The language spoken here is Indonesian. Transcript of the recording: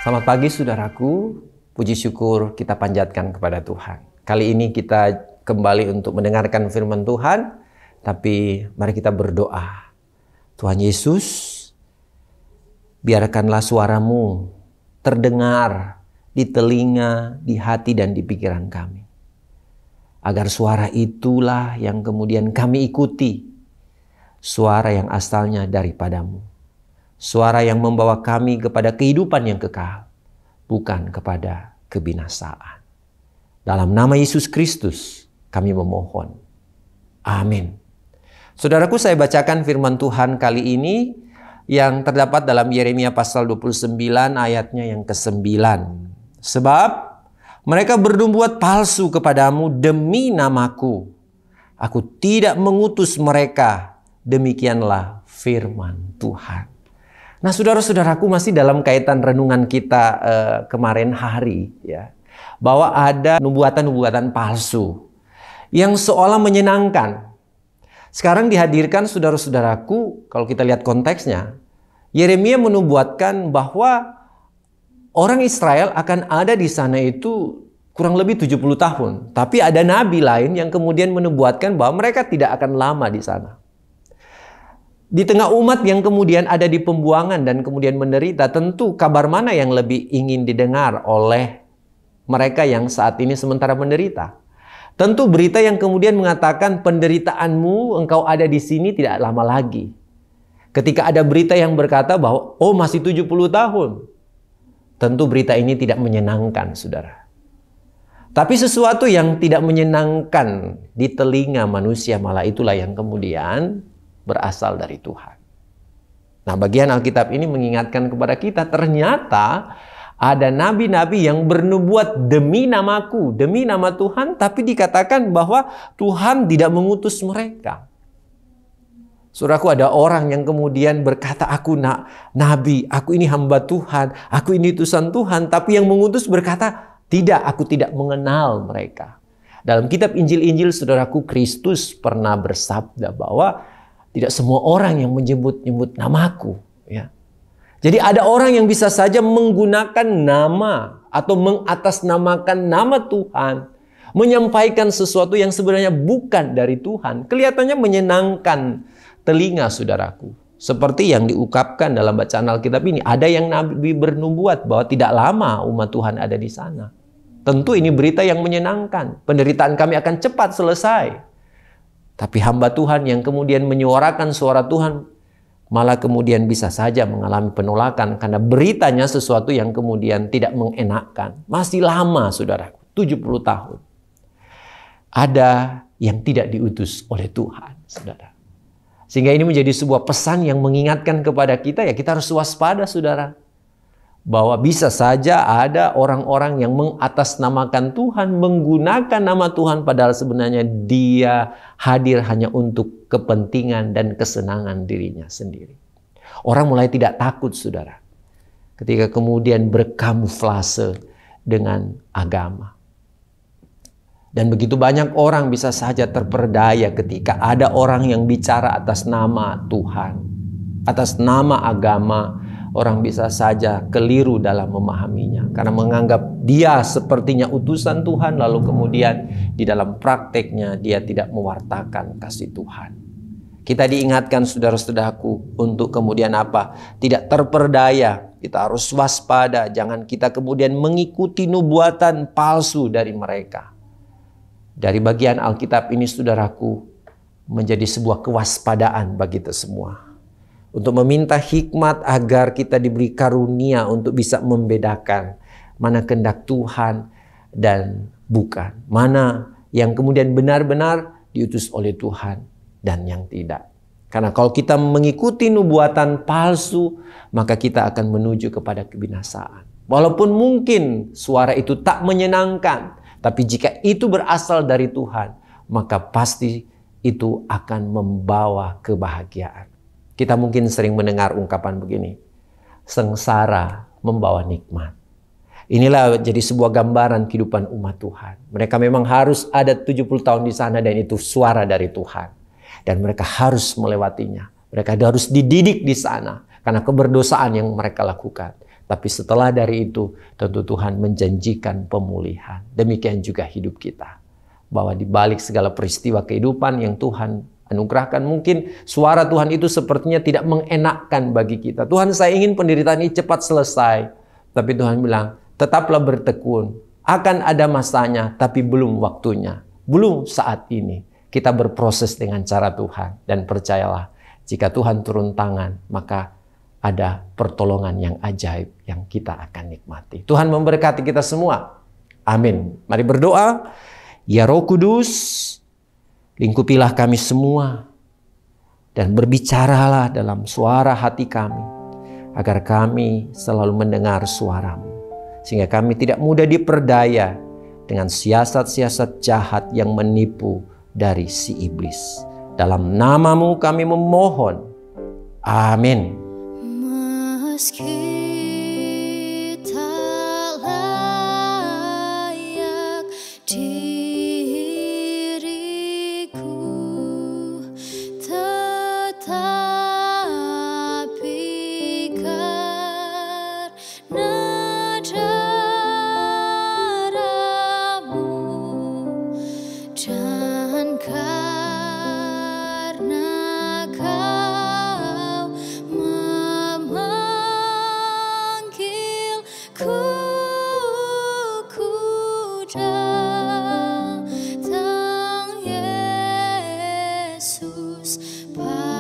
Selamat pagi saudaraku, puji syukur kita panjatkan kepada Tuhan. Kali ini kita kembali untuk mendengarkan firman Tuhan, tapi mari kita berdoa. Tuhan Yesus, biarkanlah suaramu terdengar di telinga, di hati dan di pikiran kami. Agar suara itulah yang kemudian kami ikuti, suara yang asalnya daripadamu. Suara yang membawa kami kepada kehidupan yang kekal, bukan kepada kebinasaan. Dalam nama Yesus Kristus kami memohon. Amin. Saudaraku, saya bacakan firman Tuhan kali ini yang terdapat dalam Yeremia pasal 29 ayatnya yang ke-9. Sebab mereka bernubuat palsu kepadamu demi namaku. Aku tidak mengutus mereka. Demikianlah firman Tuhan. Nah, saudara-saudaraku, masih dalam kaitan renungan kita kemarin hari, ya, bahwa ada nubuatan-nubuatan palsu yang seolah menyenangkan. Sekarang dihadirkan saudara-saudaraku, kalau kita lihat konteksnya, Yeremia menubuatkan bahwa orang Israel akan ada di sana itu kurang lebih 70 tahun. Tapi ada nabi lain yang kemudian menubuatkan bahwa mereka tidak akan lama di sana. Di tengah umat yang kemudian ada di pembuangan dan kemudian menderita, tentu kabar mana yang lebih ingin didengar oleh mereka yang saat ini sementara menderita? Tentu berita yang kemudian mengatakan penderitaanmu, engkau ada di sini tidak lama lagi. Ketika ada berita yang berkata bahwa oh masih 70 tahun. Tentu berita ini tidak menyenangkan, saudara. Tapi sesuatu yang tidak menyenangkan di telinga manusia malah itulah yang kemudian berasal dari Tuhan. Nah, bagian Alkitab ini mengingatkan kepada kita, ternyata ada nabi-nabi yang bernubuat demi namaku, demi nama Tuhan, tapi dikatakan bahwa Tuhan tidak mengutus mereka. Saudaraku, ada orang yang kemudian berkata, aku nabi, aku ini hamba Tuhan, aku ini utusan Tuhan, tapi yang mengutus berkata, tidak, aku tidak mengenal mereka. Dalam kitab Injil-Injil, saudaraku, Kristus pernah bersabda bahwa tidak semua orang yang menyebut-nyebut namaku. Ya. Jadi ada orang yang bisa saja menggunakan nama atau mengatasnamakan nama Tuhan. Menyampaikan sesuatu yang sebenarnya bukan dari Tuhan. Kelihatannya menyenangkan telinga saudaraku. Seperti yang diungkapkan dalam bacaan Alkitab ini. Ada yang nabi bernubuat bahwa tidak lama umat Tuhan ada di sana. Tentu ini berita yang menyenangkan. Penderitaan kami akan cepat selesai. Tapi hamba Tuhan yang kemudian menyuarakan suara Tuhan malah kemudian bisa saja mengalami penolakan karena beritanya sesuatu yang kemudian tidak mengenakkan. Masih lama, saudara, 70 tahun. Ada yang tidak diutus oleh Tuhan, saudara. Sehingga ini menjadi sebuah pesan yang mengingatkan kepada kita, ya kita harus waspada, saudara. Bahwa bisa saja ada orang-orang yang mengatasnamakan Tuhan, menggunakan nama Tuhan, padahal sebenarnya dia hadir hanya untuk kepentingan dan kesenangan dirinya sendiri. Orang mulai tidak takut, saudara, ketika kemudian berkamuflase dengan agama. Dan begitu banyak orang bisa saja terperdaya ketika ada orang yang bicara atas nama Tuhan, atas nama agama. Orang bisa saja keliru dalam memahaminya karena menganggap dia sepertinya utusan Tuhan, lalu kemudian di dalam prakteknya dia tidak mewartakan kasih Tuhan. Kita diingatkan, saudara-saudaraku, untuk kemudian apa? Tidak terperdaya. Kita harus waspada, jangan kita kemudian mengikuti nubuatan palsu dari mereka. Dari bagian Alkitab ini, saudaraku, menjadi sebuah kewaspadaan bagi kita semua. Untuk meminta hikmat agar kita diberi karunia untuk bisa membedakan mana kehendak Tuhan dan bukan. Mana yang kemudian benar-benar diutus oleh Tuhan dan yang tidak. Karena kalau kita mengikuti nubuatan palsu, maka kita akan menuju kepada kebinasaan. Walaupun mungkin suara itu tak menyenangkan, tapi jika itu berasal dari Tuhan, maka pasti itu akan membawa kebahagiaan. Kita mungkin sering mendengar ungkapan begini, sengsara membawa nikmat. Inilah jadi sebuah gambaran kehidupan umat Tuhan. Mereka memang harus ada 70 tahun di sana dan itu suara dari Tuhan. Dan mereka harus melewatinya. Mereka harus dididik di sana karena keberdosaan yang mereka lakukan. Tapi setelah dari itu, tentu Tuhan menjanjikan pemulihan. Demikian juga hidup kita. Bahwa di balik segala peristiwa kehidupan yang Tuhan anugerahkan, mungkin suara Tuhan itu sepertinya tidak mengenakkan bagi kita. Tuhan, saya ingin penderitaan ini cepat selesai. Tapi Tuhan bilang, tetaplah bertekun. Akan ada masanya, tapi belum waktunya. Belum saat ini. Kita berproses dengan cara Tuhan. Dan percayalah, jika Tuhan turun tangan, maka ada pertolongan yang ajaib yang kita akan nikmati. Tuhan memberkati kita semua. Amin. Mari berdoa. Ya Roh Kudus, lingkupilah kami semua. Dan berbicaralah dalam suara hati kami. Agar kami selalu mendengar suara-Mu. Sehingga kami tidak mudah diperdaya dengan siasat-siasat jahat yang menipu dari si iblis. Dalam nama-Mu kami memohon. Amin. Meski tak layak diriku, tetapi karena darah-Mu dan karena Kau memanggilku, ku datang Yesus padamu.